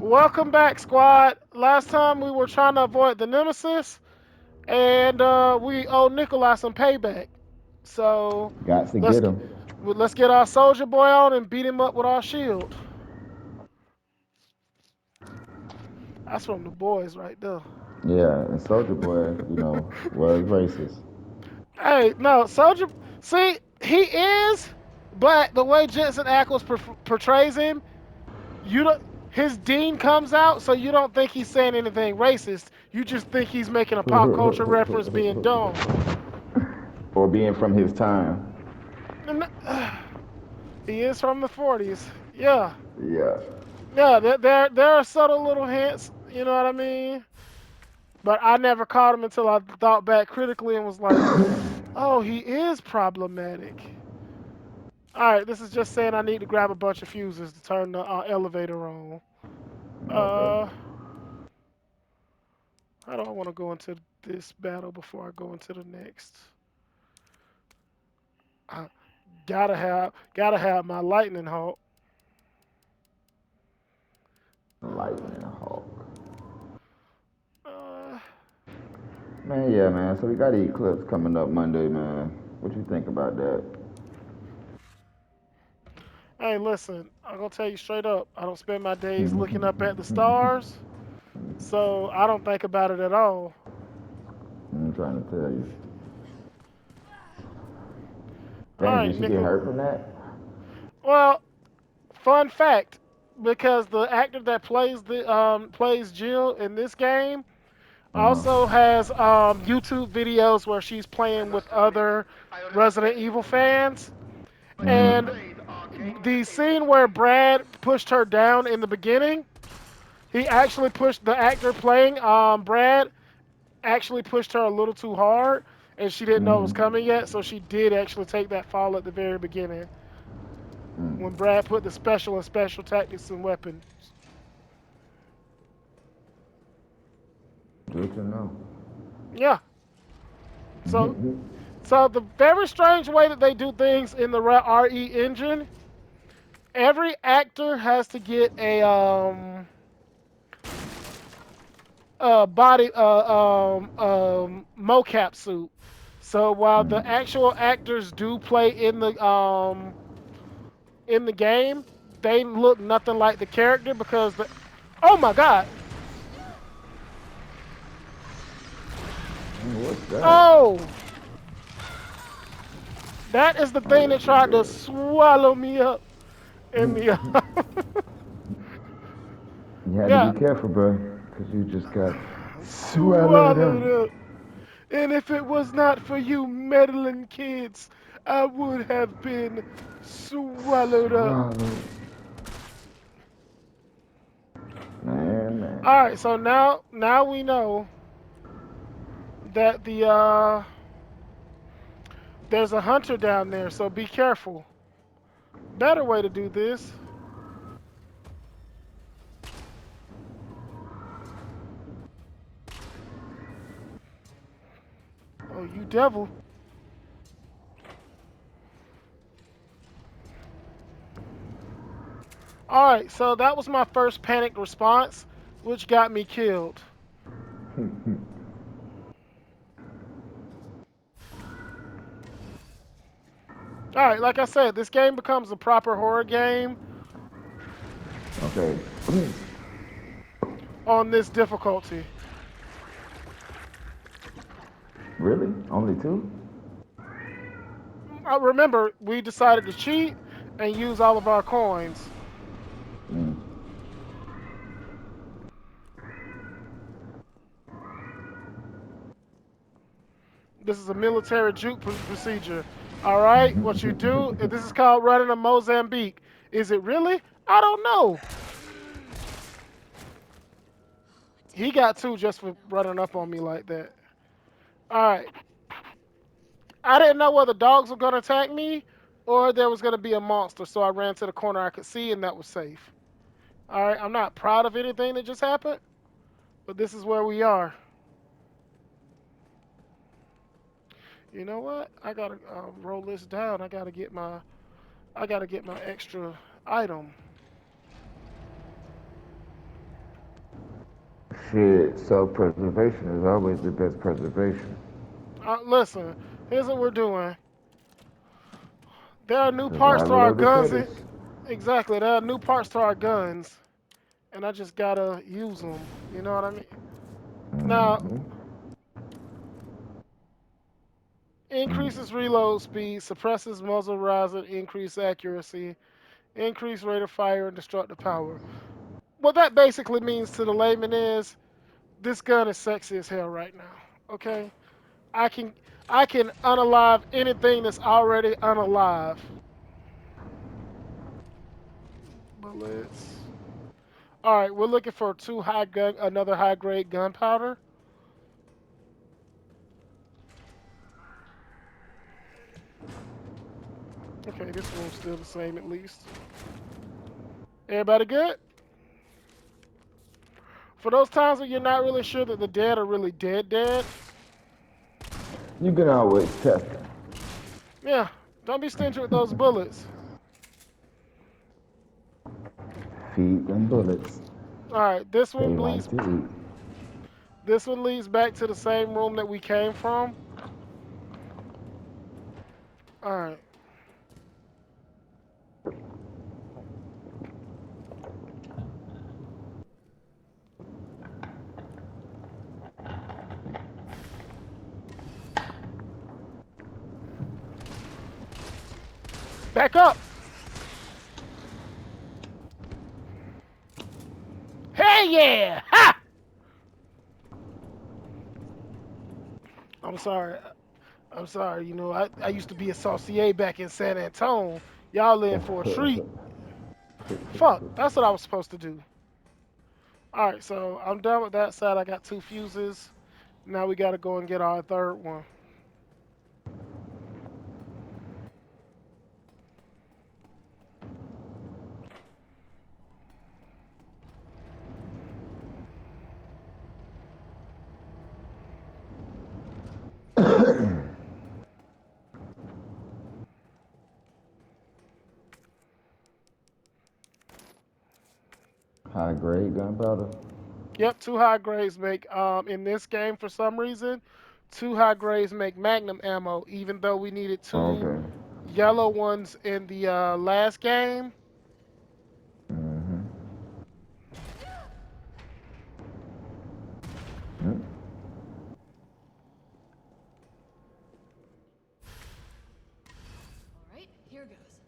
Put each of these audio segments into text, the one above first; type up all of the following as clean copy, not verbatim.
Welcome back, squad. Last time we were trying to avoid the nemesis, and we owe Nikolai some payback. So Got to let's get get, him. let's get our soldier boy on and beat him up with our shield. That's from the boys right there. Yeah, and Soldier Boy, was racist. Hey, no, soldier. See, he is, but the way Jensen Ackles portrays him, you don't. His dean comes out, so you don't think he's saying anything racist. You just think he's making a pop culture reference, being dumb. Or being from his time. And, he is from the 40s. Yeah. Yeah. Yeah, there are subtle little hints, you know what I mean? But I never caught him until I thought back critically and was like, oh, he is problematic. All right, this is just saying I need to grab a bunch of fuses to turn the elevator on. Okay. Uh, how do I want to go into this battle before I go into the next? I gotta have my lightning hawk. Lightning Hawk. Uh, Man, yeah, man. So we got Eclipse coming up Monday, man. What you think about that? hey, listen, I'm gonna tell you straight up. I don't spend my days looking up at the stars. So I don't think about it at all. I'm trying to tell you. All Dang, right, did she get Nickel. hurt from that? Well, fun fact, because the actor that plays Jill in this game Uh huh. also has YouTube videos where she's playing with other Resident Evil fans, and the scene where Brad pushed her down in the beginning, he actually pushed the actor playing Brad actually pushed her a little too hard, and she didn't know it was Mm-hmm. coming yet, so she did actually take that fall at the very beginning Mm. when Brad put the special and special tactics and weapons. Good to know. Yeah. So, so the very strange way that they do things in the RE engine, every actor has to get a body mocap suit. So while the Mm. actual actors do play in the game, they look nothing like the character because the oh my god. What's that? Oh, that is the Oh thing yeah, that she tried to good. swallow me up in the You had to yeah, be careful, bro, because you just got swallowed swallowed up. up. And if it was not for you meddling kids, I would have been swallowed up. Swallowed. Man, All man. right, so now we know that there's a hunter down there, so be careful. Better way to do this. Oh, you devil. All right, so that was my first panicked response, which got me killed. All right, like I said, this game becomes a proper horror game Okay. on this difficulty. Really? Only two? I remember we decided to cheat and use all of our coins. Mm. This is a military juke procedure. All right, what you do, this is called running a Mozambique. Is it really? I don't know. He got two just for running up on me like that. All right. I didn't know whether dogs were going to attack me or there was going to be a monster, so I ran to the corner I could see and that was safe. All right, I'm not proud of anything that just happened, but this is where we are. You know what? I gotta roll this down. I gotta get my extra item. Shit, self-preservation is always the best preservation. Listen, here's what we're doing. There are new parts to Survival our of the guns. fittest. Exactly, there are new parts to our guns, and I just gotta use them. You know what I mean? Now, Mm-hmm. increases reload speed, suppresses muzzle rising, increase accuracy, increase rate of fire, and destructive power. What that basically means to the layman is this gun is sexy as hell right now. Okay, I can I can unalive anything that's already unalive. Bullets. All right, we're looking for another high grade gunpowder. Okay, this room's still the same at least. Everybody good? For those times when you're not really sure that the dead are really dead, You can always test it. yeah, don't be stingy with those bullets. Feed them bullets. All right, They like to eat. this one leads back to the same room that we came from. All right, back up. Hey yeah! Ha! I'm sorry. I'm sorry. You know, I used to be a saucier back in San Antone. Y'all in for a treat. Fuck, that's what I was supposed to do. All right, so I'm done with that side. I got 2 fuses. Now we got to go and get our third one. High grade gunpowder. Yep, 2 high grades make in this game for some reason. 2 high grades make magnum ammo, even though we needed two Okay. yellow ones in the last game. Mm-hmm. All right, here goes.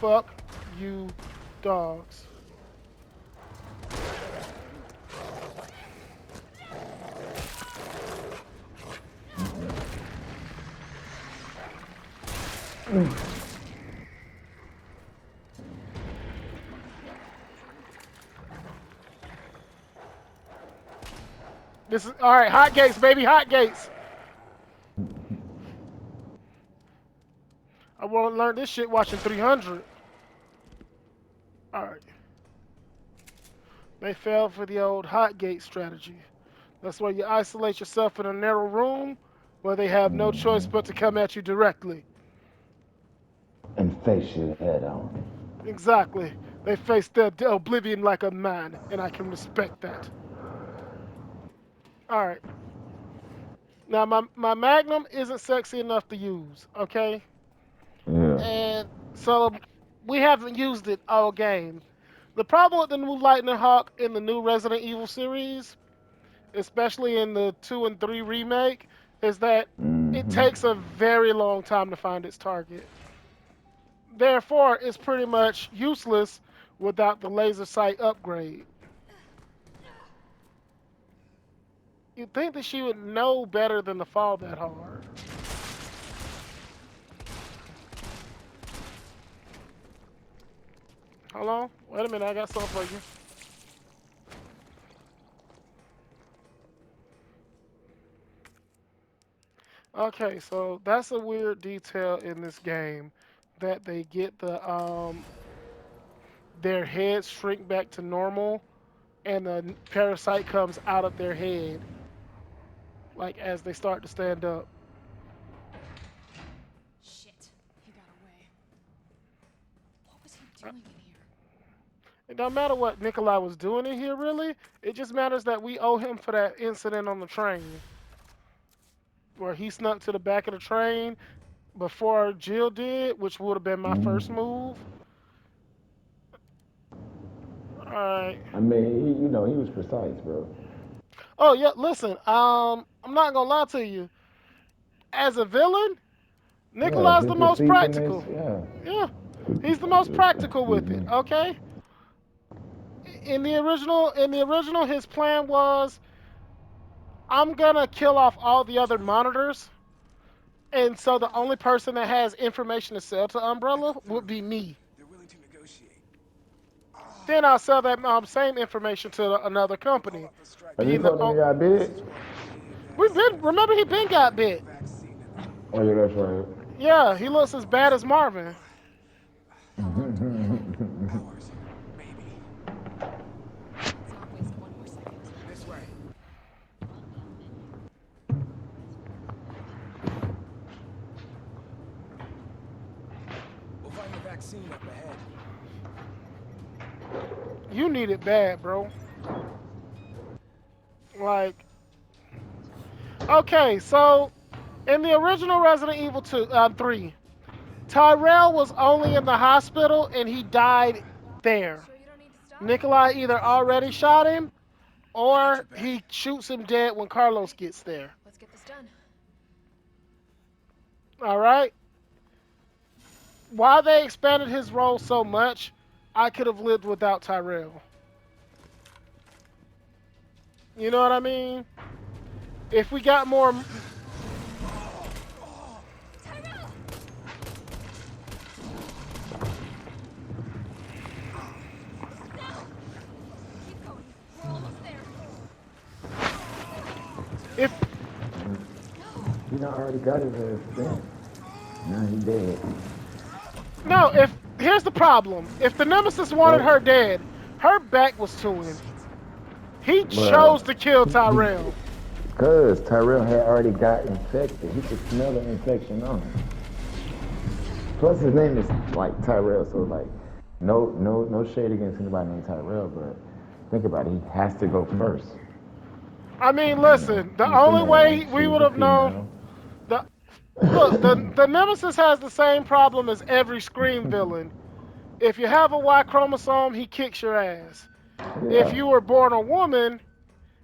Fuck you, dogs. This is all right. Hot gates, baby, hot gates. I want to learn this shit watching 300. All right. They fell for the old hot gate strategy. That's where you isolate yourself in a narrow room where they have no choice but to come at you directly. And face your head on. Exactly. They face their oblivion like a man, and I can respect that. All right. Now, my Magnum isn't sexy enough to use, okay? Yeah. And so we haven't used it all game. The problem with the new Lightning Hawk in the new Resident Evil series, especially in the 2 and 3 remake, is that it Mm-hmm. takes a very long time to find its target. Therefore, it's pretty much useless without the laser sight upgrade. You'd think that she would know better than to fall that hard. Hold on. Wait a minute. I got something for you. Okay, so that's a weird detail in this game that they get their heads shrink back to normal and the parasite comes out of their head. like as they start to stand up. Shit. He got away. What was he doing in here? It don't matter what Nikolai was doing in here, really. It just matters that we owe him for that incident on the train, where he snuck to the back of the train before Jill did, which would have been my first Mm. move. All right. I mean, he was precise, bro. Oh yeah, listen. I'm not gonna lie to you. As a villain, Yeah, Nikolai's the his most deceitfulness, practical. yeah. Yeah, he's the most practical Excuse with it. me. Okay. In the original, his plan was, I'm gonna kill off all the other monitors, and so the only person that has information to sell to Umbrella would be me. They're willing to negotiate. Then I'll sell that same information to another Call company. up the strike. Have you Being the told him you got bit? we've been remember he been got bit. Vaccine and Oh, yeah, that's right. Yeah, he looks as bad as Marvin. How long do we have? hours, maybe. Let's not waste one more second. This way. We'll find the vaccine up ahead. You need it bad, bro. Like, okay, so in the original Resident Evil 3, Tyrell was only in the hospital and he died there. Sure you don't need to stop? Nikolai either already shot him I got or your back. he shoots him dead when Carlos gets there. Let's get this done. All right? While they expanded his role so much, I could have lived without Tyrell. You know what I mean? If we got more. Tyrell! Keep going. We're almost there. If. He done already got his ass bent. Now he dead. No, if. Here's the problem. If the Nemesis wanted her dead, her back was to him. He chose to kill Tyrell. Because Tyrell had already got infected. He could smell the infection on him. Plus his name is like Tyrell, so like no shade against anybody named Tyrell, but think about it, he has to go first. I mean, listen, the only way we would have known. The, look, the Nemesis has the same problem as every Scream villain. If you have a Y chromosome, he kicks your ass. If you were born a woman,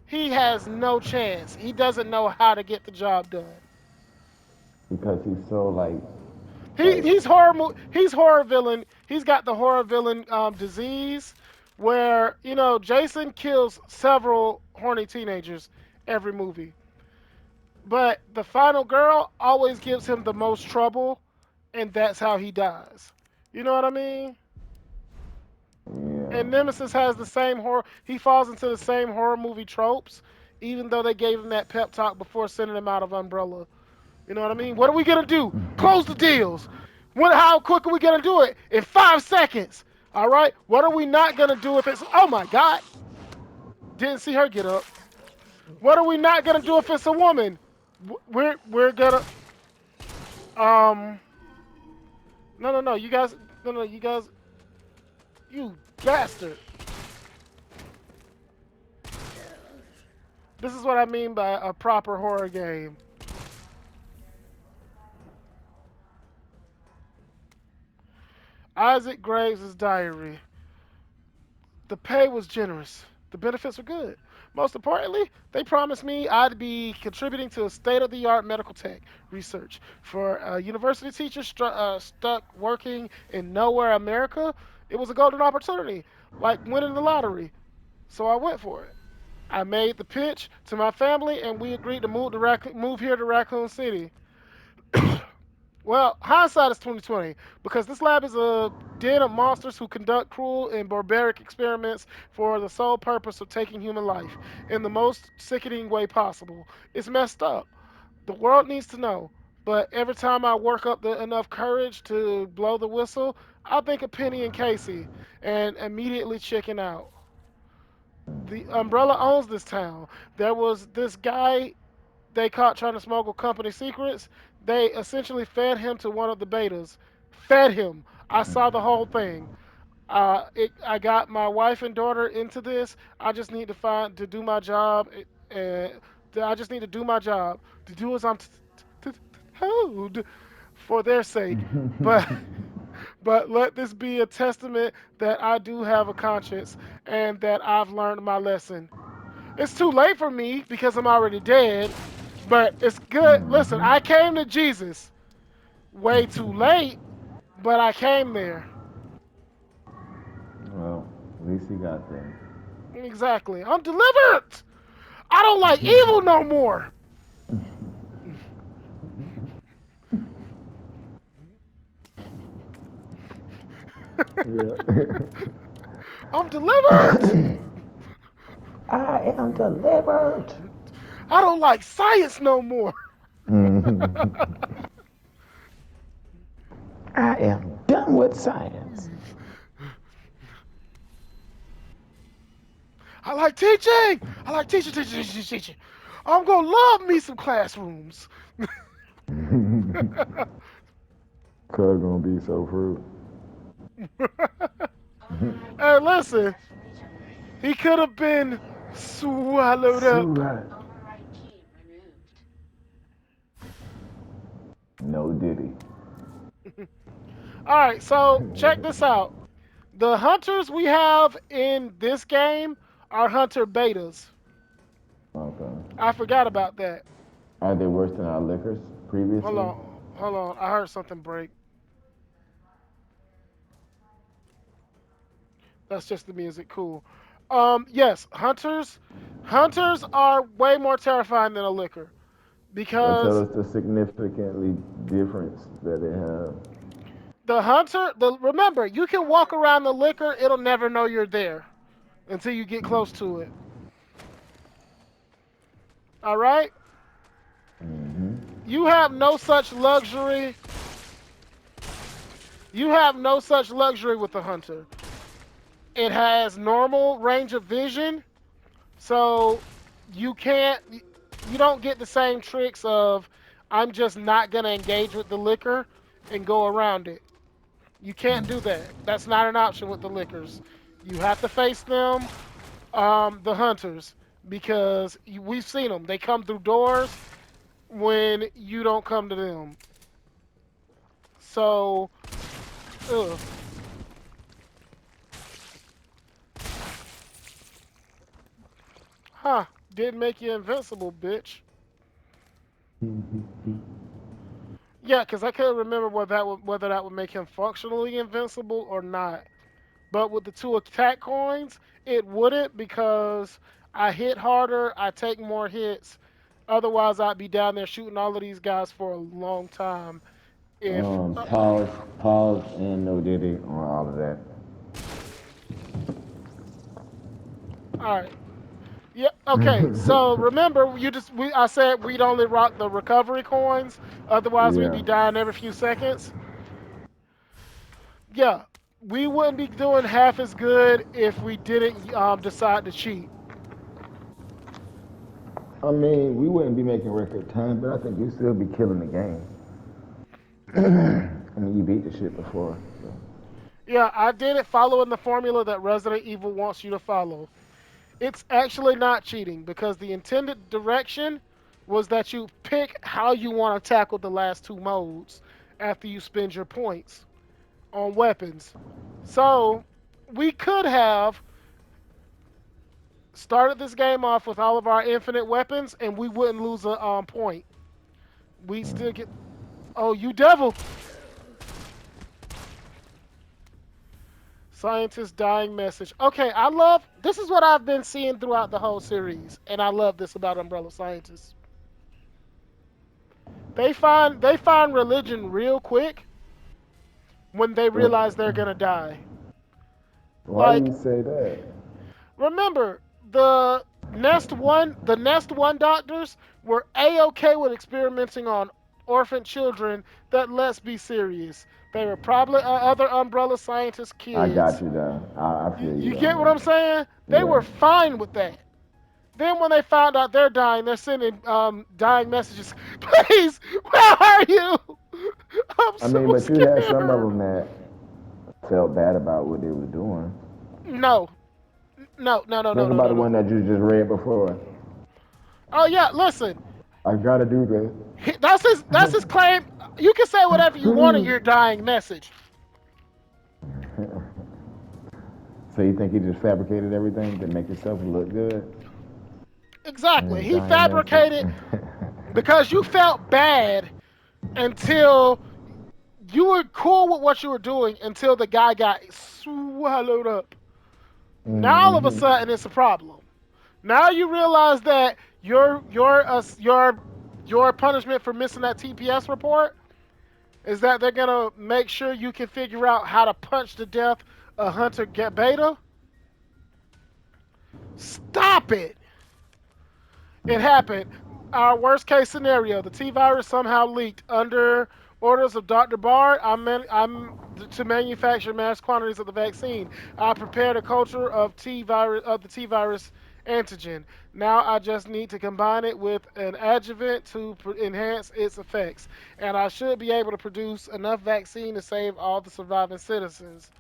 he has no chance. He doesn't know how to get the job done. Because he's so like He's horror villain. He's got the horror villain disease, where Jason kills several horny teenagers every movie, but the final girl always gives him the most trouble, and that's how he dies. You know what I mean? yeah. And Nemesis has the same horror. He falls into the same horror movie tropes, even though they gave him that pep talk before sending him out of Umbrella. You know what I mean? What are we gonna do? Close the deals. How quick are we gonna do it? In 5 seconds. All right. What are we not gonna do if it's? Oh my God! Didn't see her get up. What are we not gonna do if it's a woman? We're gonna. Um. No. You guys. No. You guys. You bastard. This is what I mean by a proper horror game. Isaac Graves' diary. The pay was generous. The benefits were good. Most importantly, they promised me I'd be contributing to state-of-the-art medical tech research. For a university teacher stuck working in nowhere America, it was a golden opportunity, like winning the lottery. So I went for it. I made the pitch to my family, and we agreed to move here to Raccoon City. Well, hindsight is 2020 because this lab is a den of monsters who conduct cruel and barbaric experiments for the sole purpose of taking human life in the most sickening way possible. It's messed up. The world needs to know. But every time I work up enough courage to blow the whistle, I think of Penny and Casey and immediately chicken out. The Umbrella owns this town. There was this guy they caught trying to smuggle company secrets. They essentially fed him to one of the betas. Fed him. I saw the whole thing. I got my wife and daughter into this. I just need to find to do my job. I just need to do my job to do as I'm told for their sake. But but let this be a testament that I do have a conscience and that I've learned my lesson. It's too late for me because I'm already dead, but it's good. Listen, I came to Jesus way too late, but I came there. Well, at least he got there. Exactly. I'm delivered. I don't like evil no more. Yeah. I'm delivered. I am delivered. I don't like science no more. I am done with science. I like teaching. I like teaching. I'm gonna love me some classrooms. Cuz gonna be so fruit. Hey, listen, he could have been swallowed up. Surat. No diddy. All right, so check this out. The hunters we have in this game are hunter betas. Okay. I forgot about that. Are they worse than our liquors Hold previously? on, hold on. I heard something break. That's just the music. Cool. Yes, hunters are way more terrifying than a liquor Now tell because us the significantly difference that they have. remember, you can walk around the liquor, it'll never know you're there until you get close to it. All right? You have no such luxury. You have no such luxury with the hunter. It has normal range of vision, so you don't get the same tricks of I'm just not gonna engage with the liquor and go around it. You can't do that. That's not an option with the liquors. You have to face them, the hunters, because we've seen them. They come through doors when you don't come to them. So, ugh. Huh? Didn't make you invincible, bitch. Yeah, because I couldn't remember whether that would make him functionally invincible or not. But with the two attack coins, it wouldn't because I hit harder, I take more hits. Otherwise, I'd be down there shooting all of these guys for a long time. If Pause, and no diddy on all of that. All right, yeah, okay. So remember, I said we'd only rock the recovery coins. Otherwise, we'd Yeah. be dying every few seconds. Yeah, we wouldn't be doing half as good if we didn't decide to cheat. I mean, we wouldn't be making record time, but I think you'd still be killing the game. I mean, you beat the shit before. So. Yeah, I did it following the formula that Resident Evil wants you to follow. It's actually not cheating because the intended direction was that you pick how you want to tackle the last two modes after you spend your points on weapons. So we could have started this game off with all of our infinite weapons and we wouldn't lose a point. We still get. Oh, you devil! Scientist dying message. Okay, I love. This is what I've been seeing throughout the whole series, and I love this about Umbrella Scientists. They find religion real quick when they What? realize they're gonna die. Why do Like, you say that? remember the Nest One doctors were a-okay with experimenting on orphan children. That, let's be serious, they were probably other Umbrella Scientist I got kids. you though. I You, feel you you get on what I'm that. saying? They Yeah. were fine with that. Then when they found out they're dying, they're sending dying messages. Please, where are you? I'm I mean, so but you had some of scared. them that felt bad about what they was doing. No, no, no, no, no, Think no, about no, the no. one that you just read before. Oh yeah, listen. I gotta do this. That's his claim. You can say whatever you want in your dying message. So you think he just fabricated everything to make himself look good in Exactly. his He dying fabricated message? because you felt bad until you were cool with what you were doing until the guy got swallowed up. Now all of a Hmm. sudden it's a problem. Now you realize that your punishment for missing that TPS report is that they're gonna make sure you can figure out how to punch to death a Hunter get beta. Stop it! It happened. Our worst case scenario: the T virus somehow leaked under orders of Dr. Bard. I'm to manufacture mass quantities of the vaccine. I prepared a culture of the T virus antigen. Now I just need to combine it with an adjuvant to enhance its effects, and I should be able to produce enough vaccine to save all the surviving citizens.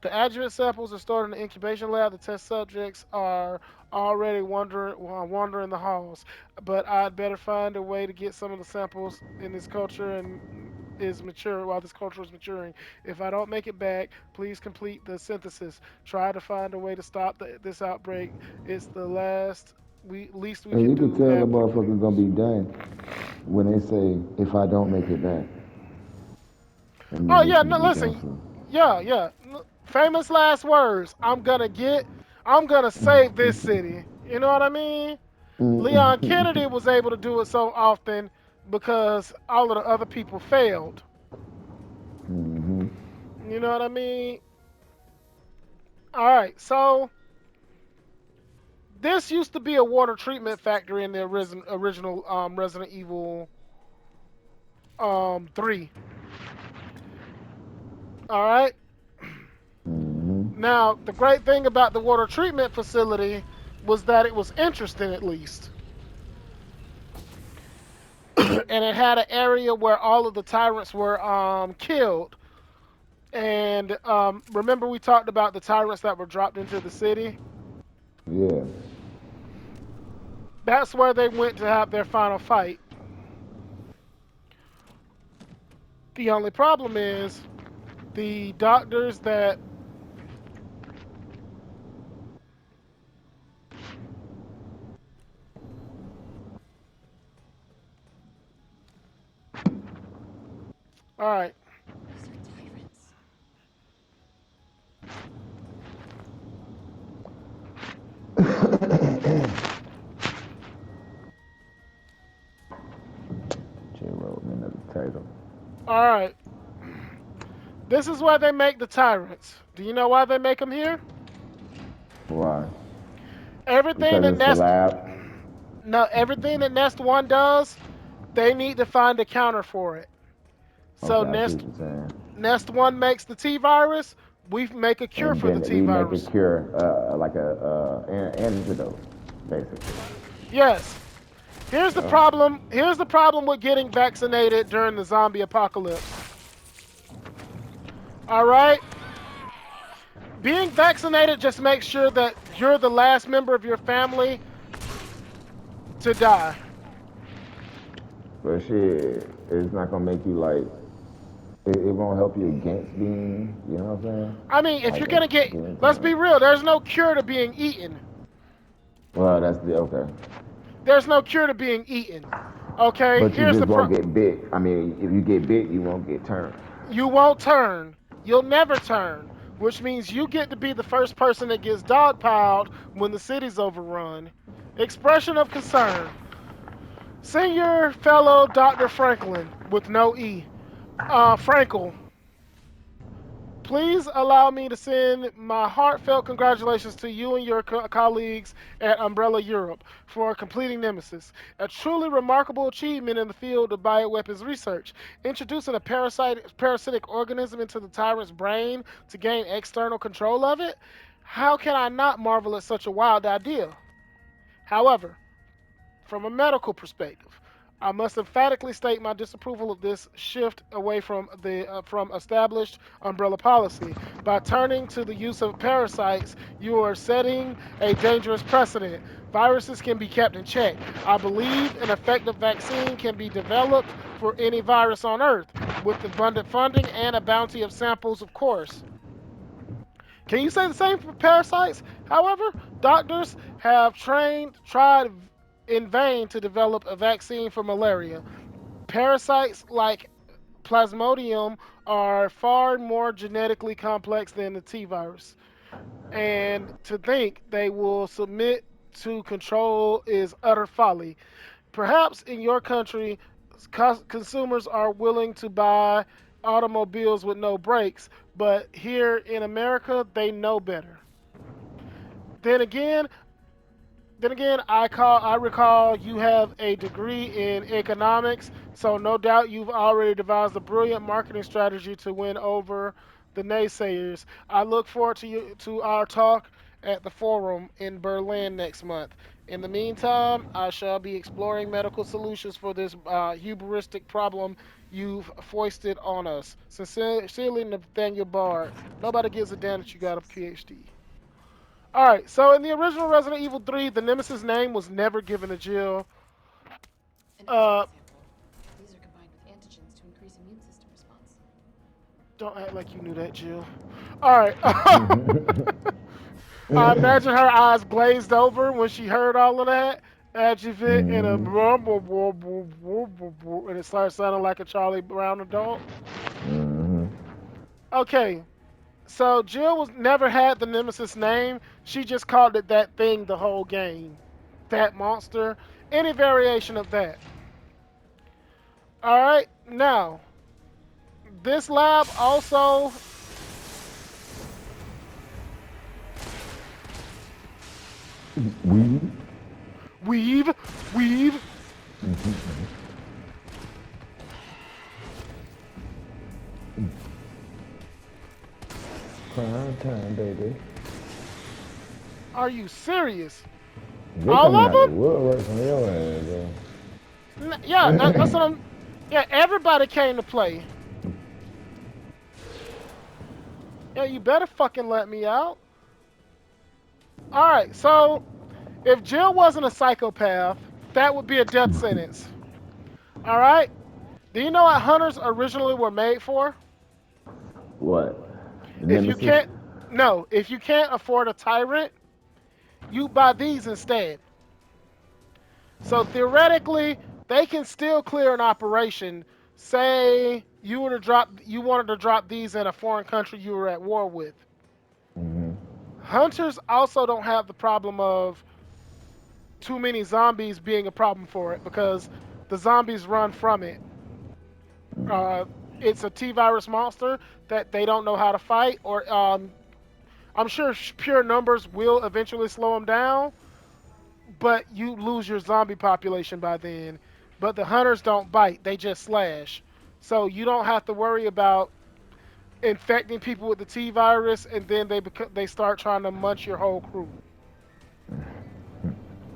The adjuvant samples are stored in the incubation lab. The test subjects are already wandering the halls, but I'd better find a way to get some of the samples in this culture and is mature while this culture is maturing. If I don't make it back, please complete the synthesis. Try to find a way to stop this outbreak. It's the least we And can you can do tell the now, quickly. motherfucker gonna be done when they say, if I don't make it back, that Oh means it's yeah, gonna no, be done listen, for. yeah, yeah. Famous last words. I'm gonna save this city. You know what I mean? Leon Kennedy was able to do it so often because all of the other people failed. Hmm. You know what I mean? All right, so this used to be a water treatment factory in the original Resident Evil 3. All right. Hmm. Now, the great thing about the water treatment facility was that it was interesting, at least. And it had an area where all of the tyrants were killed. And remember, we talked about the tyrants that were dropped into the city? Yeah. That's where they went to have their final fight. The only problem is the doctors that. All right. These are tyrants. J wrote me another title. All right. This is where they make the tyrants. Do you know why they make them here? Why? Everything Because that it's the Nest. lab. No, everything that Nest One does, they need to find a counter for it. So Okay, I see what you're saying. Nest One makes the T virus. We make a cure And for the then T we make a virus. cure, like an antidote, basically. Yes. Here's the Oh. problem. Here's the problem with getting vaccinated during the zombie apocalypse. All right. Being vaccinated just makes sure that you're the last member of your family to die. But shit, it's not gonna make you like. It won't help you against being. You know what I'm saying? I mean, if you're Like gonna get, getting let's be time. real. There's no cure to being eaten. Well, that's the okay. There's no cure to being eaten. Okay. But you Here's the just pro. won't get bit. I mean, if you get bit, you won't get turned. You won't turn. You'll never turn, which means you get to be the first person that gets dogpiled when the city's overrun. Expression of concern. Senior fellow Dr. Franklin, with no E. Frankel, please allow me to send my heartfelt congratulations to you and your colleagues at Umbrella Europe for completing Nemesis, a truly remarkable achievement in the field of bioweapons research. Introducing a parasitic organism into the tyrant's brain to gain external control of it? How can I not marvel at such a wild idea? However, from a medical perspective, I must emphatically state my disapproval of this shift away from established umbrella policy. By turning to the use of parasites, you are setting a dangerous precedent. Viruses can be kept in check. I believe an effective vaccine can be developed for any virus on Earth, with abundant funding and a bounty of samples, of course. Can you say the same for parasites? However, doctors have tried in vain to develop a vaccine for malaria. Parasites like Plasmodium are far more genetically complex than the T virus, and to think they will submit to control is utter folly. Perhaps in your country, consumers are willing to buy automobiles with no brakes, but here in America, they know better. Then again, I recall you have a degree in economics, so no doubt you've already devised a brilliant marketing strategy to win over the naysayers. I look forward to our talk at the forum in Berlin next month. In the meantime, I shall be exploring medical solutions for this hubristic problem you've foisted on us. Sincerely, Nathaniel Bard. Nobody gives a damn that you got a PhD. All right, so in the original Resident Evil 3, the Nemesis name was never given to Jill. An Uh, example. These are combined with antigens to increase immune system response. don't act like you knew that, Jill. All right. I imagine her eyes glazed over when she heard all of that. Adjuvant and a Mhm. and it starts sounding like a Charlie Brown adult. Mhm. Okay, so Jill was never had the Nemesis name. She just called it that thing the whole game. That monster. Any variation of that. All right, now this lab also We. weave, weave. Prime time, baby. Are you serious? They All coming of out the them? woodwork from your ass, bro. Yeah, that's what I'm. Yeah, everybody came to play. Yeah, you better fucking let me out. All right, so if Jill wasn't a psychopath, that would be a death sentence. All right. Do you know what hunters originally were made for? What? The If you Nemesis? can't, no, if you can't afford a tyrant, you buy these instead. So theoretically, they can still clear an operation. Say you wanted to drop these in a foreign country you were at war with. Mm-hmm. Hunters also don't have the problem of too many zombies being a problem for it because the zombies run from it. Uh, it's a T virus monster that they don't know how to fight, or I'm sure pure numbers will eventually slow them down, but you lose your zombie population by then. But the hunters don't bite; they just slash. So you don't have to worry about infecting people with the T virus, and then they start trying to munch your whole crew.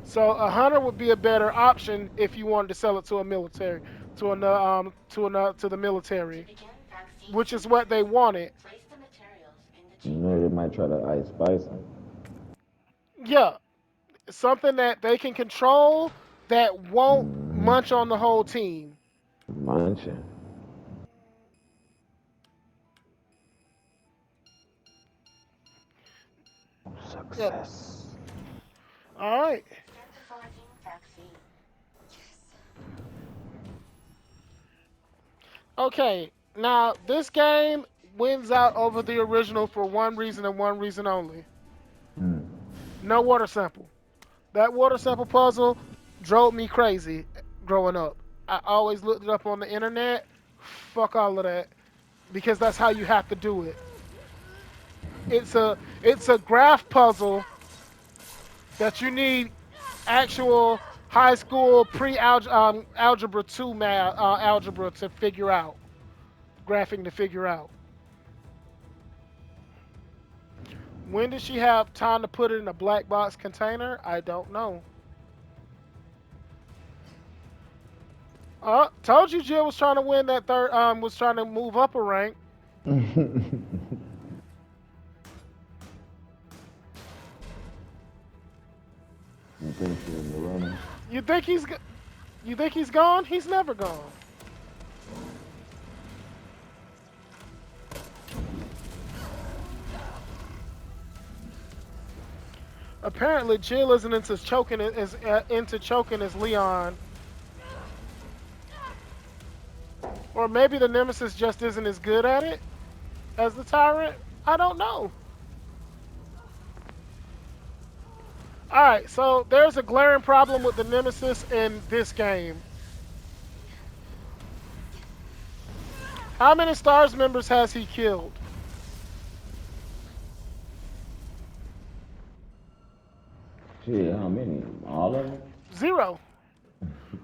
So a hunter would be a better option if you wanted to sell it to a military, to the military, which is what they wanted. You know they might try to ice spice him. Yeah, something that they can control that won't Mm-hmm. munch on the whole team. Munching. Yep. Success. All right. Okay. Now this game wins out over the original for one reason and one reason only. Mm. No water sample. That water sample puzzle drove me crazy growing up. I always looked it up on the internet. Fuck all of that because that's how you have to do it. It's a graph puzzle that you need actual high school algebra 2 math algebra to figure out, graphing to figure out. When did she have time to put it in a black box container? I don't know. Told you Jill was trying to win that third. Was trying to move up a rank. You think she's in the running? You think you think he's gone? He's never gone. Apparently, Jill isn't into choking as Leon, or maybe the Nemesis just isn't as good at it as the Tyrant. I don't know. All right, so there's a glaring problem with the Nemesis in this game. How many Stars members has he killed? Shit, how many? All of them? 0.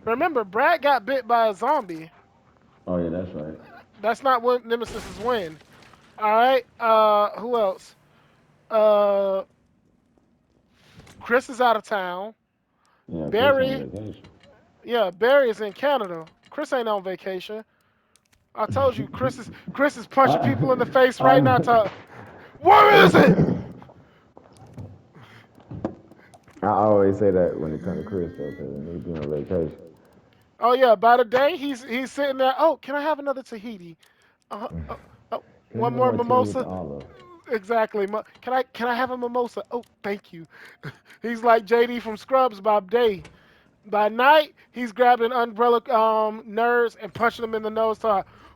Remember, Brad got bit by a zombie. Oh yeah, that's right. That's not what Nemesis's win. All right. Who else? Chris is out of town. Yeah, Chris on Barry. vacation. Yeah, Barry is in Canada. Chris ain't on vacation. I told you, Chris is punching people in the face right now. Where is it? I always say that when it comes to Chris though, because when he be on vacation. Oh yeah, by the day he's sitting there. Oh, can I have another Tahiti? Uh, uh, oh, one more mimosa. Exactly. Can I have a mimosa? Oh, thank you. He's like JD from Scrubs by day. By night, he's grabbing umbrella nerds and punching them in the nose.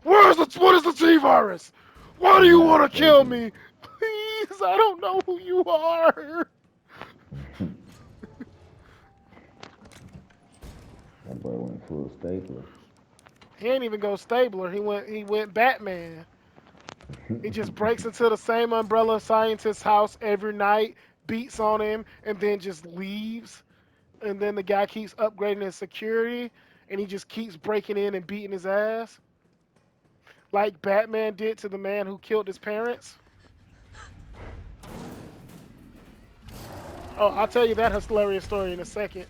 What is the T virus? Why do you want to kill me? Please, I don't know who you are. That boy went full stapler. He ain't even go Stabler. He went Batman. He just breaks into the same umbrella scientist's house every night, beats on him, and then just leaves. And then the guy keeps upgrading his security, and he just keeps breaking in and beating his ass. Like Batman did to the man who killed his parents. Oh, I'll tell you that hilarious story in a second.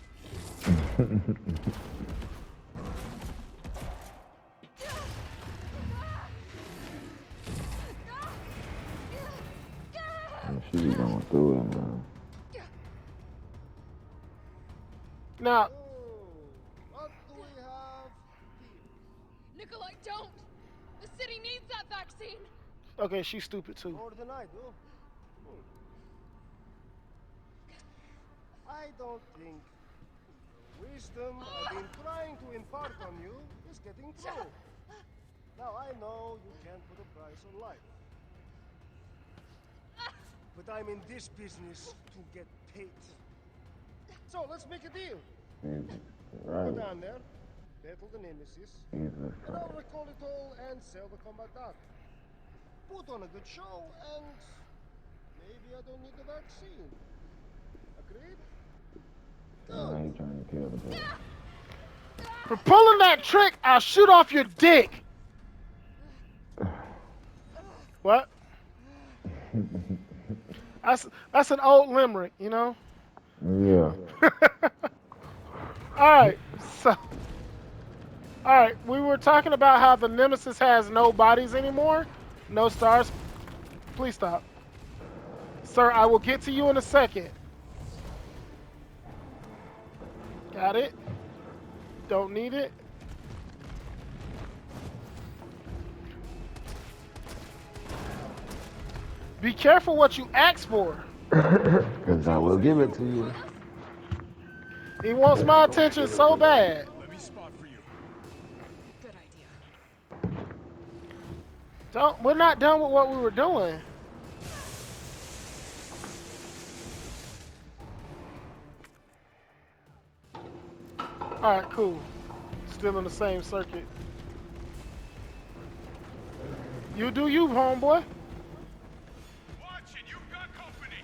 She be going through it, man. Now, What do we have here? Nikolai, don't! The city needs that vaccine! okay, she's stupid too. More than I do. I don't think the wisdom I've been trying to impart on you is getting through. Now I know you can't put a price on life. But I'm in this business to get paid. So let's make a deal. Go Right. down there, battle the Nemesis, Jesus and I'll Christ. recall it all and sell the combat art. Put on a good show, and maybe I don't need the vaccine. Agreed? Now he trying to kill the boy. For pulling that trick, I'll shoot off your dick. What? That's an old limerick, you know? Yeah. Alright, so. Alright, we were talking about how the Nemesis has no bodies anymore. No stars. Please stop. Sir, I will get to you in a second. Got it? Don't need it. Be careful what you ask for. Because I will give it to you. He wants my attention so bad. Let me spot for you. Good idea. We're not done with what we were doing. Alright, cool. Still in the same circuit. You do you, homeboy. Watch it, you've got company.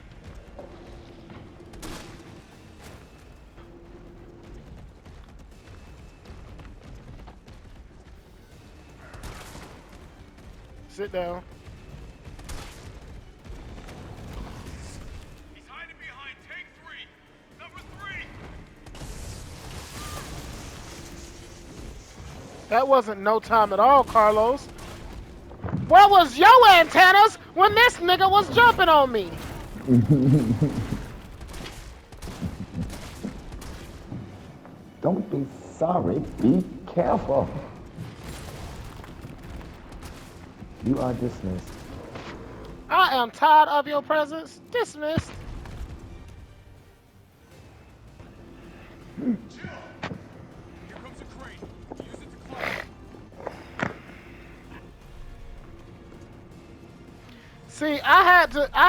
Sit down. He's hiding behind tank 3. Number 3. That wasn't no time at all, Carlos. Where was your antennas when this nigga was jumping on me? Don't be sorry. Be careful. You are dismissed. I am tired of your presence. Dismissed. Here comes a crane. Use it to climb. See, I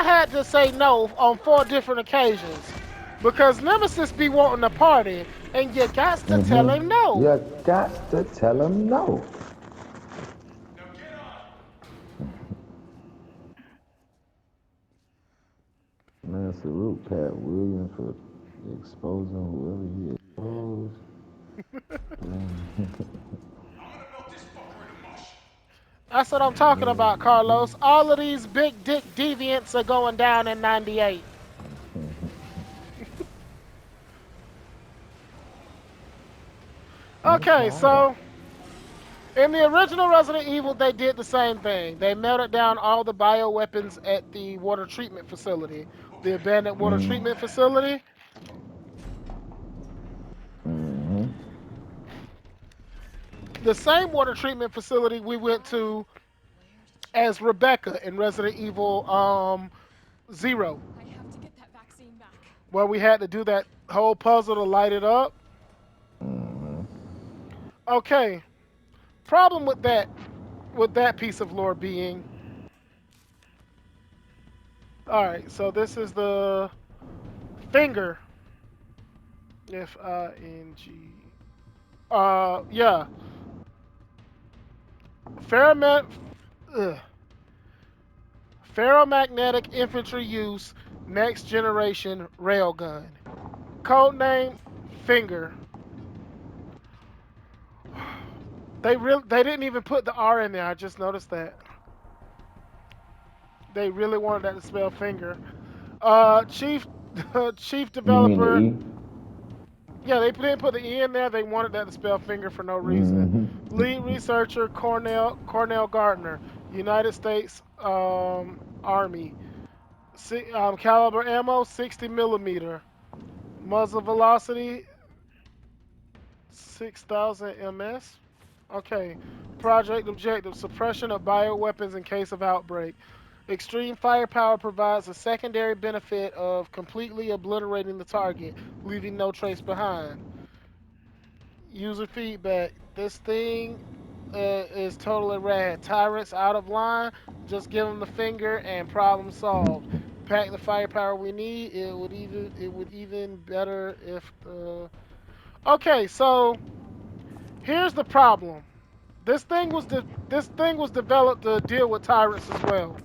had to say no on 4 different occasions because Nemesis be wanting to party, and you got to tell him no. You got to tell him no. Now get on. Man, salute Pat Williams for exposing whoever he exposed. That's what I'm talking about, Carlos. All of these big dick deviants are going down in 98. Okay, so in the original Resident Evil, they did the same thing. They melted down all the bioweapons at the water treatment facility, the abandoned water treatment facility. The same water treatment facility we went to as Rebecca in Resident Evil 0, I have to get that vaccine back. where we had to do that whole puzzle to light it up. Okay, problem with that piece of lore being, all right, so this is the finger. F-I-N-G. Yeah. Ugh. Ferromagnetic infantry use, next generation railgun. Codename Finger. They didn't even put the R in there. I just noticed that. They really wanted that to spell finger. Chief developer. You mean Yeah, they didn't put the E in there. They wanted that to spell finger for no reason. Lead researcher Cornell Gardner, United States Army. Caliber ammo 60 millimeter. Muzzle velocity 6,000 ms. Okay. Project objective: suppression of bioweapons in case of outbreak. Extreme firepower provides a secondary benefit of completely obliterating the target, leaving no trace behind. User feedback: this thing is totally rad. Tyrants out of line, just give them the finger and problem solved. Pack the firepower we need. It would even better if the. Okay, so here's the problem. This thing was developed to deal with tyrants as well.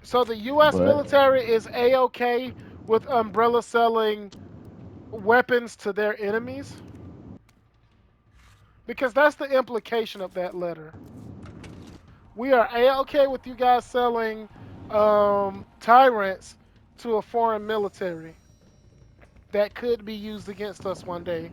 So the U.S. But- military is A-OK with Umbrella selling weapons to their enemies? Because that's the implication of that letter. We are A-OK with you guys selling tyrants to a foreign military that could be used against us one day.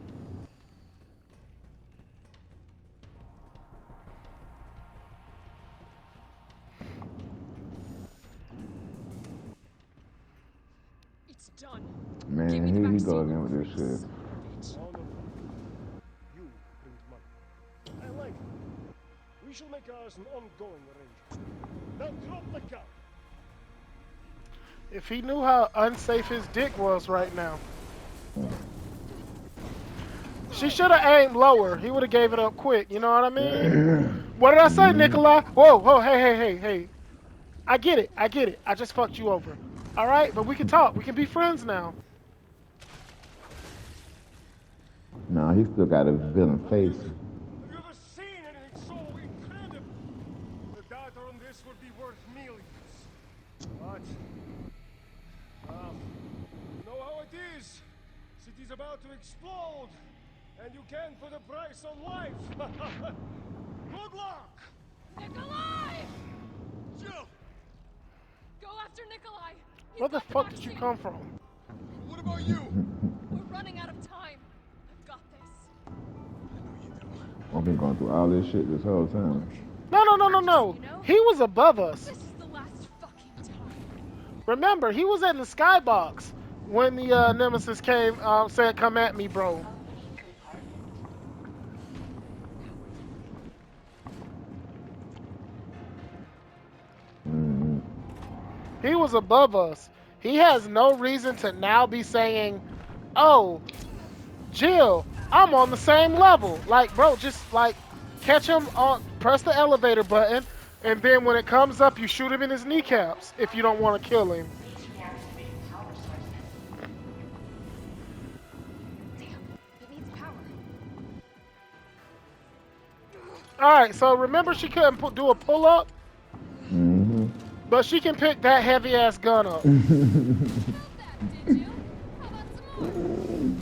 It's done. Man, Give me the here you vaccine, go again with this you shit. son of a bitch. Honor. You bring money. I like it. We shall make ours an ongoing arrangement. Now drop the gun. If he knew how unsafe his dick was right now. She should have aimed lower. He would have gave it up quick. You know what I mean? What did I say, Nikolai? Whoa, hey. I get it. I just fucked you over. All right, but we can talk. We can be friends now. No, he still got a villain face. Have you ever seen anything so incredible? The data on this would be worth millions. But, you know how it is. City's about to explode, and you can't put a price on life. Good luck! Nikolai! Jill! Go after Nikolai! He's Where the got fuck did you vaccine. come from? What about you? We're running out of time. I've got this. I've been going through all this shit this whole time. No. He was above us. This is the last fucking time. Remember, he was in the skybox when the Nemesis came, said, "Come at me, bro." Mm-hmm. He was above us. He has no reason to now be saying, "Oh, Jill, I'm on the same level." Like, bro, just like catch him on, press the elevator button, and then when it comes up, you shoot him in his kneecaps if you don't want to kill him. Damn, it needs power. All right, so remember she couldn't do a pull-up, Mm-hmm. but she can pick that heavy-ass gun up. That, did you? How about some more?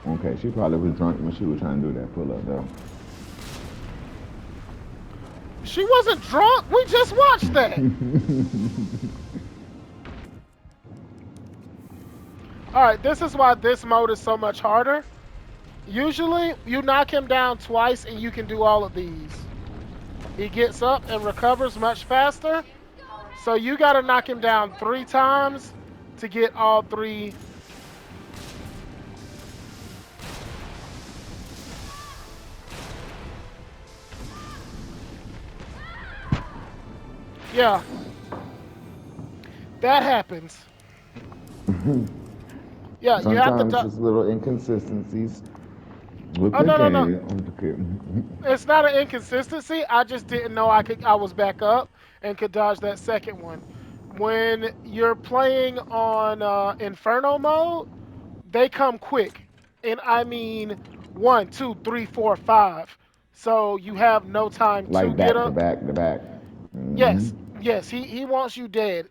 Okay, she probably was drunk when she was trying to do that pull up though. She wasn't drunk. We just watched that. All right, this is why this mode is so much harder. Usually, you knock him down twice and you can do all of these. He gets up and recovers much faster. So you gotta knock him down 3 times to get all 3. Yeah. That happens. Yeah, you have to Sometimes just little inconsistencies with Oh, the no. game. It's not an inconsistency. I just didn't know I was back up and could dodge that second one. When you're playing on Inferno mode, they come quick, and I mean 1, 2, 3, 4, 5. So you have no time to Like get back to up. back to back. Mm-hmm. Yes. He wants you dead.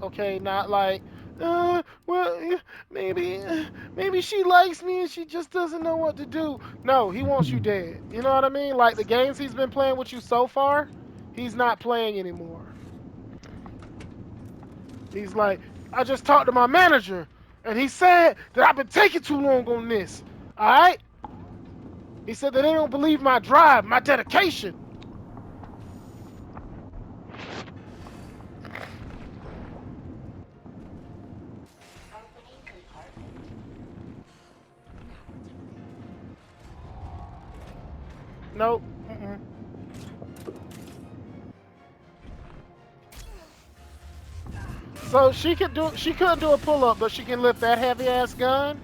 Okay, not like, well, maybe she likes me and she just doesn't know what to do. No, he wants you dead. You know what I mean? Like the games he's been playing with you so far, he's not playing anymore. He's like, I just talked to my manager, and he said that I've been taking too long on this. All right? He said that they don't believe my drive, my dedication. Nope. Mm-mm. So she couldn't do a pull up, but she can lift that heavy ass gun.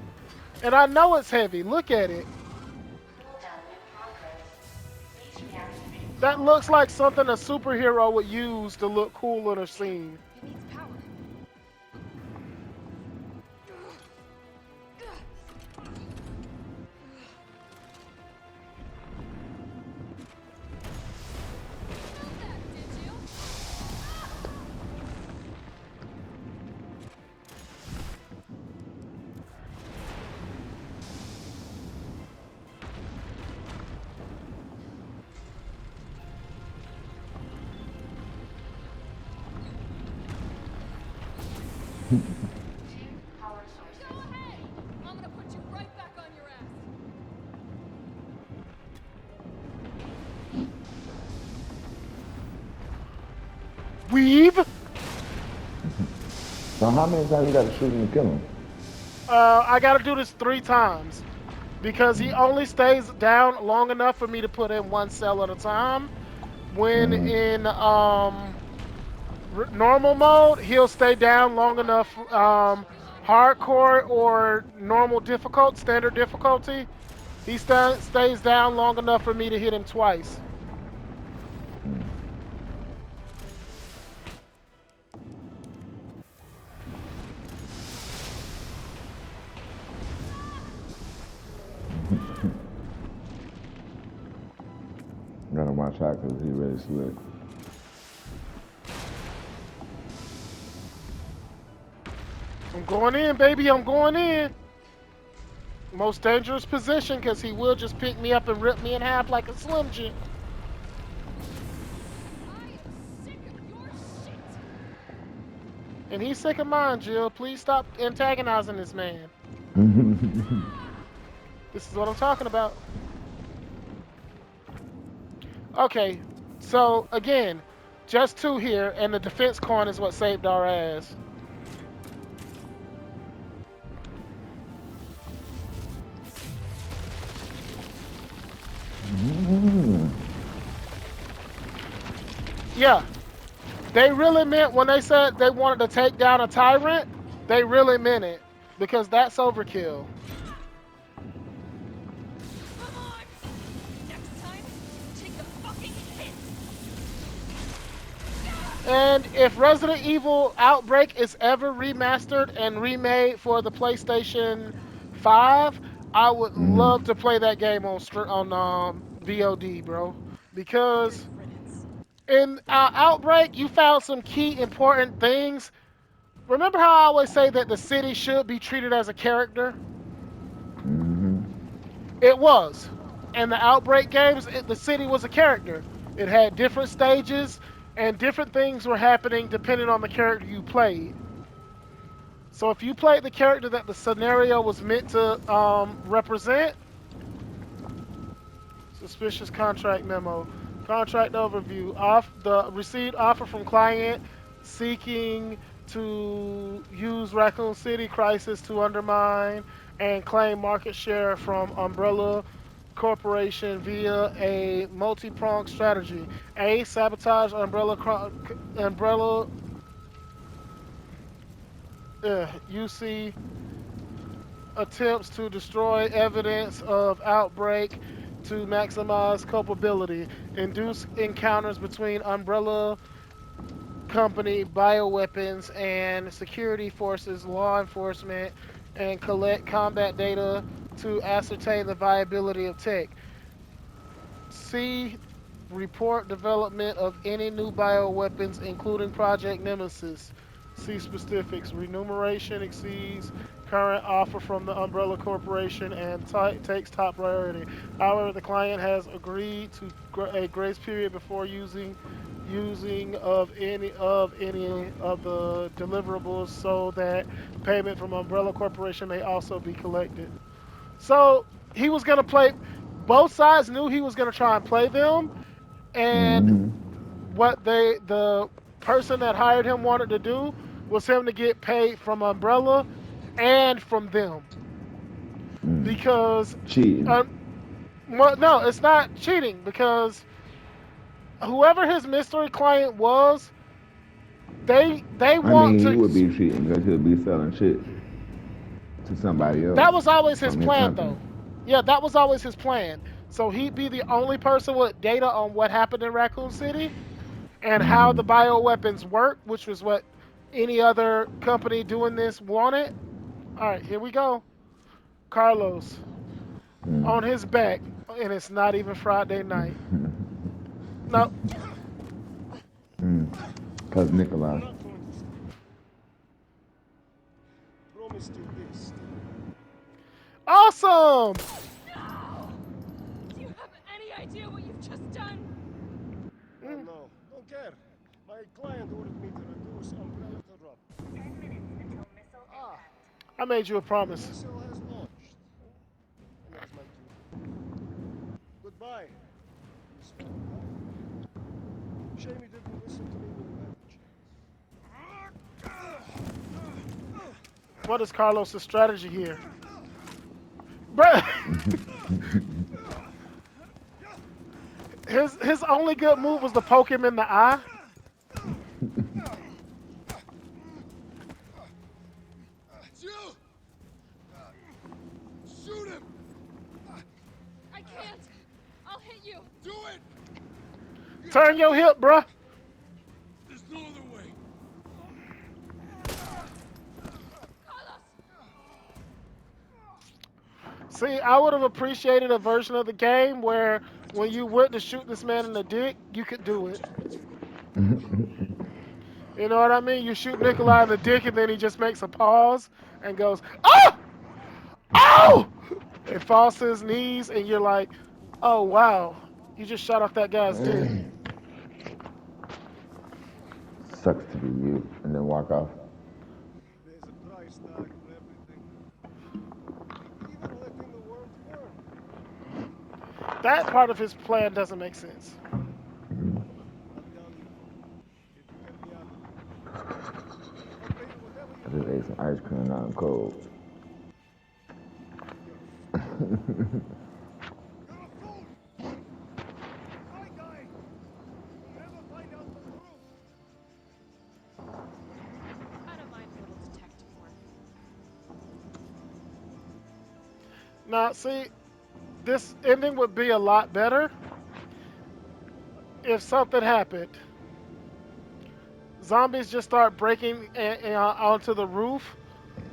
And I know it's heavy. Look at it. That looks like something a superhero would use to look cool in a scene. It needs power. That, did you? Go ahead! I'm gonna put you right back on your ass. Weave. So how many times you gotta shoot him to kill him? I gotta do this 3 times because he only stays down long enough for me to put in 1 cell at a time. When in normal mode, he'll stay down long enough. Hardcore or normal standard difficulty, he stays down long enough for me to hit him twice. Gotta watch out because he really slick. I'm going in, baby. I'm going in. Most dangerous position because he will just pick me up and rip me in half like a Slim Jim. I am sick of your shit. And he's sick of mine, Jill. Please stop antagonizing this man. This is what I'm talking about. Okay, so again, just two here, and the defense coin is what saved our ass. Yeah, they really meant when they said they wanted to take down a tyrant, they really meant it. Because that's overkill. Come on! Next time, take the fucking hit! And if Resident Evil Outbreak is ever remastered and remade for the PlayStation 5, I would love to play that game on VOD, bro. Because Good riddance. in Outbreak, you found some key important things. Remember how I always say that the city should be treated as a character? It was. In the Outbreak games, the city was a character. It had different stages, and different things were happening depending on the character you played. So if you played the character that the scenario was meant to represent, suspicious contract memo, contract overview, the received offer from client seeking to use Raccoon City crisis to undermine and claim market share from Umbrella Corporation via a multi-pronged strategy. A, sabotage Umbrella UC attempts to destroy evidence of outbreak to maximize culpability, induce encounters between Umbrella Company bioweapons and security forces, law enforcement, and collect combat data to ascertain the viability of tech. C. Report development of any new bioweapons, including Project Nemesis. See specifics. Remuneration exceeds current offer from the Umbrella Corporation and takes top priority. However, the client has agreed to a grace period before using of any of the deliverables so that payment from Umbrella Corporation may also be collected. So he was gonna play. Both sides knew he was gonna try and play them, and what the person that hired him wanted to do was him to get paid from Umbrella and from them because Cheating. well, no, it's not cheating because whoever his mystery client was, they I want mean, he to. would be cheating because he'll be selling shit to somebody else That was always his from his plan, company. though. Yeah, that was always his plan. So he'd be the only person with data on what happened in Raccoon City and how the bioweapons work, which was what any other company doing this wanted. All right, here we go. Carlos on his back, and it's not even Friday night. No, Cause You're Nikolai. not going to stop. Promised you this. awesome. No! Do you have any idea what you've just done? Oh no, don't care. My client ordered me to reduce Umbrella to drop. 10 minutes until missile Ah, impact. I made you a the promise. missile has launched. And that's my cue. Goodbye, useful guy. Shame you didn't listen to me when you had the chance. What is Carlos's strategy here, bruh? His only good move was to poke him in the eye. It's you! Shoot him! I can't! I'll hit you! Do it! Turn your hip, bruh. There's no other way. Carlos! See, I would have appreciated a version of the game where when you went to shoot this man in the dick, you could do it. You know what I mean? You shoot Nikolai in the dick and then he just makes a pause and goes, "Oh! Oh!" and falls to his knees and you're like, "Oh, wow. You just shot off that guy's dick." Sucks to be you, and then walk off. There's a price tag for everything. That part of his plan doesn't make sense. I'll tell you if you get me out of here. I'll pay you whatever I you just ate want. some ice cream now I'm cold. You're a fool! If I die, you'll never find out the truth. I don't mind a little detective work. Now, see, this ending would be a lot better if something happened. Zombies just start breaking onto the roof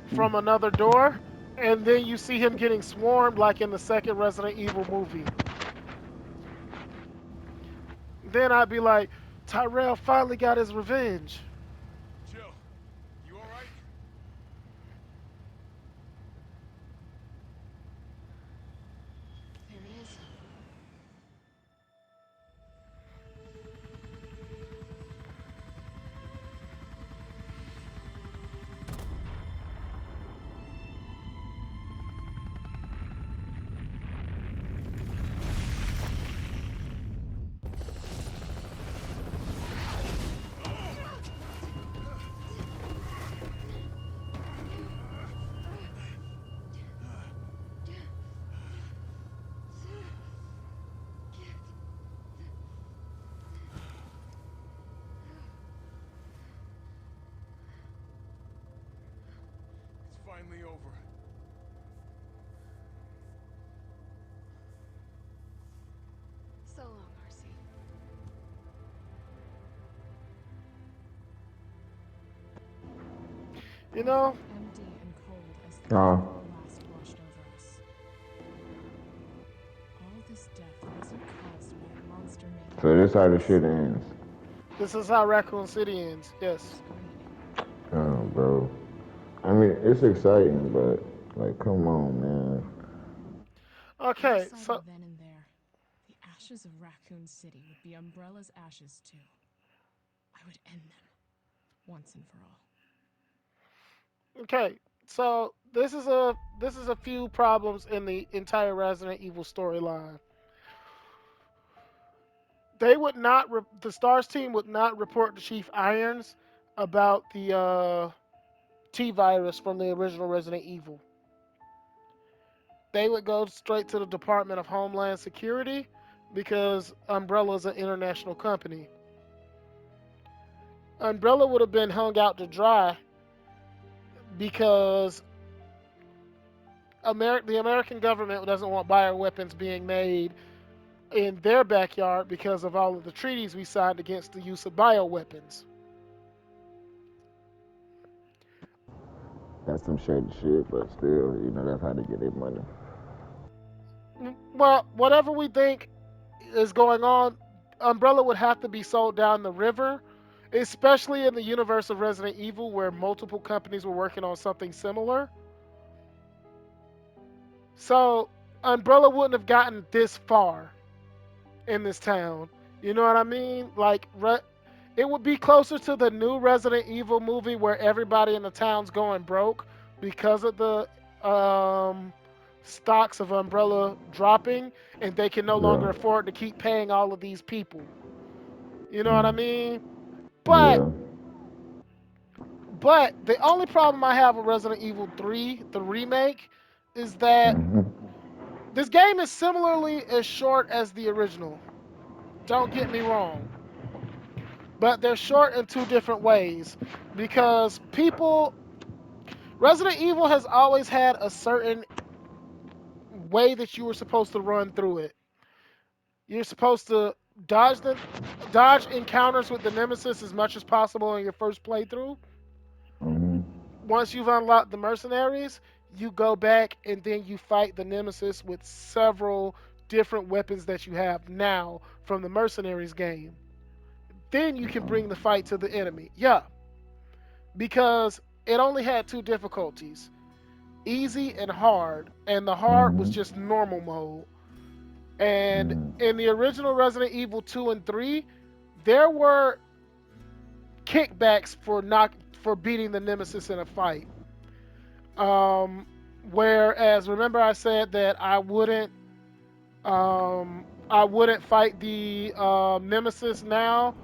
from another door, and then you see him getting swarmed like in the second Resident Evil movie. Then I'd be like, Tyrell finally got his revenge. Jill, you all right? There it is. It's finally over. So long, RC. You know, Empty and cold as the Oh. blast washed over us. All this death wasn't caused by a monster made So this how the shit ends. this is how Raccoon City ends. Yes. screen. Oh, bro. I mean, it's exciting, but like, come on, man. I Okay, decided so then and there, the ashes of Raccoon City would be Umbrella's ashes too. I would end them, once and for all. okay, so this is a few problems in the entire Resident Evil storyline. They would not the Stars team would not report to Chief Irons about the T virus from the original Resident Evil. They would go straight to the Department of Homeland Security because Umbrella is an international company. Umbrella would have been hung out to dry because the American government doesn't want bioweapons being made in their backyard because of all of the treaties we signed against the use of bioweapons. That's some shady shit, but still, you know, that's how they get their money. Well, whatever we think is going on, Umbrella would have to be sold down the river, especially in the universe of Resident Evil where multiple companies were working on something similar. So, Umbrella wouldn't have gotten this far in this town. You know what I mean? Like, it would be closer to the new Resident Evil movie where everybody in the town's going broke because of the stocks of Umbrella dropping, and they can no Yeah. longer afford to keep paying all of these people. You know what I Mm. mean? But Yeah. but the only problem I have with Resident Evil 3, the remake, is that Hmm. this game is similarly as short as the original. Don't get me wrong. But they're short in two different ways because Resident Evil has always had a certain way that you were supposed to run through it. You're supposed to dodge encounters with the nemesis as much as possible in your first playthrough. Hmm. Once you've unlocked the mercenaries, you go back and then you fight the nemesis with several different weapons that you have now from the mercenaries game. Then you can bring the fight to the enemy. Yeah, because it only had two difficulties, easy and hard, and the hard was Hmm. just normal mode. And Mm. in the original Resident Evil 2 and 3, there were kickbacks for beating the nemesis in a fight. Um, Whereas remember I said that I wouldn't I wouldn't fight the Nemesis now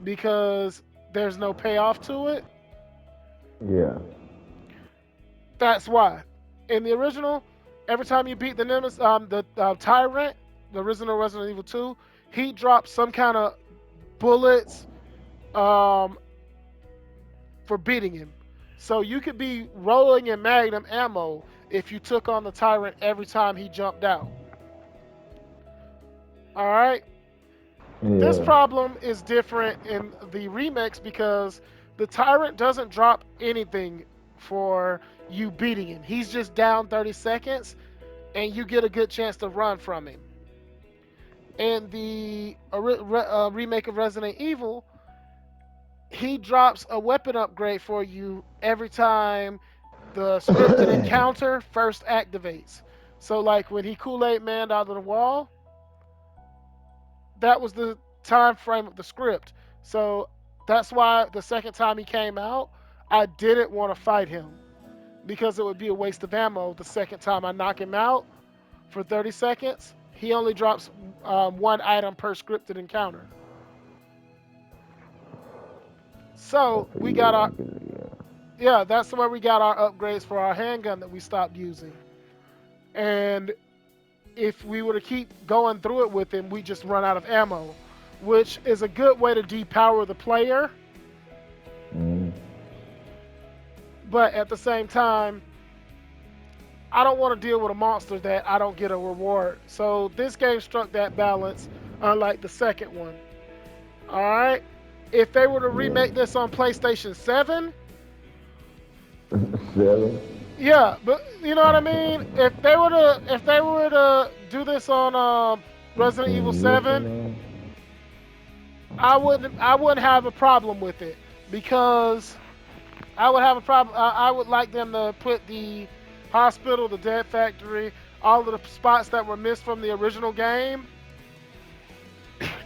because there's no payoff to it. Yeah. That's why. In the original, every time you beat the Nemesis, the Tyrant, the original Resident Evil 2, he dropped some kind of bullets um, for beating him. So you could be rolling in Magnum ammo if you took on the Tyrant every time he jumped out. All right. This Yeah. problem is different in the remakes because the Tyrant doesn't drop anything for you beating him. He's just down 30 seconds and you get a good chance to run from him. In the remake of Resident Evil, he drops a weapon upgrade for you every time the scripted encounter first activates. So, like when he Kool-Aid Man out of the wall, that was the time frame of the script. So that's why the second time he came out, I didn't want to fight him because it would be a waste of ammo the second time I knock him out for 30 seconds. He only drops one item per scripted encounter. So That's what we you got our, like it, yeah. yeah, that's where we got our upgrades for our handgun that we stopped using. And if we were to keep going through it with him, we just run out of ammo, which is a good way to depower the player. Mm. But at the same time, I don't want to deal with a monster that I don't get a reward. So this game struck that balance, unlike the second one. All right. If they were to Yeah. remake this on PlayStation 7, 7. yeah, but you know what I mean. If they were to do this on Resident Evil 10 years from 7, now. I wouldn't have a problem with it because I would have a problem. I would like them to put the hospital, the dead factory, all of the spots that were missed from the original game,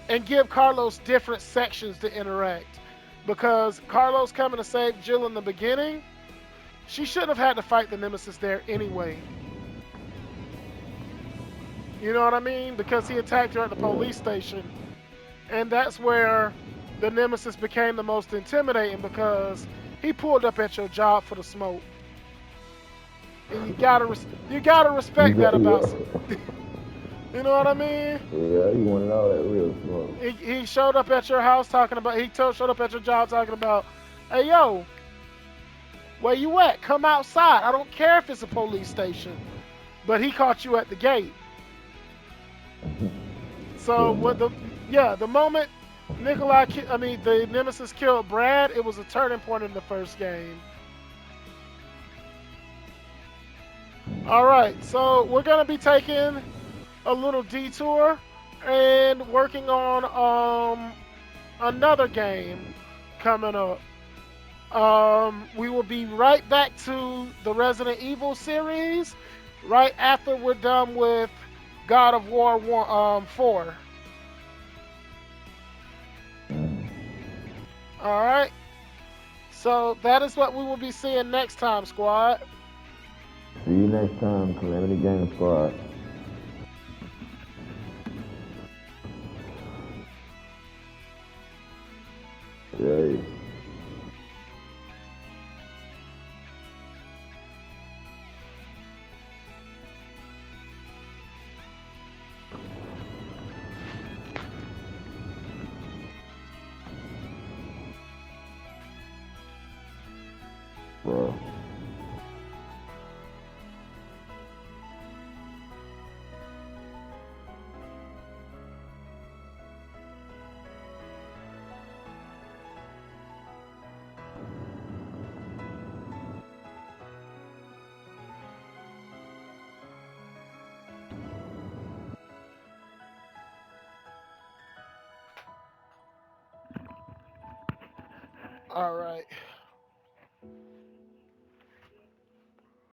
and give Carlos different sections to interact. Because Carlos coming to save Jill in the beginning, she shouldn't have had to fight the Nemesis there anyway. You know what I mean? Because he attacked her at the Yeah. police station, and that's where the Nemesis became the most intimidating because he pulled up at your job for the smoke. And you gotta You respect that got, about. yeah. You know what I mean? Yeah, you wanted all that real smoke. He showed up at your house talking about. Showed up at your job talking about, hey yo, where you at? Come outside. I don't care if it's a police station, but he caught you at the gate. So Good what enough. the moment the Nemesis killed Brad, it was a turning point in the first game. All right, so we're gonna be taking a little detour and working on another game coming up. We will be right back to the Resident Evil series right after we're done with God of War 4. All right. So that is what we will be seeing next time, squad. See you next time, Calamity Game Squad. Yay. Bro. All right.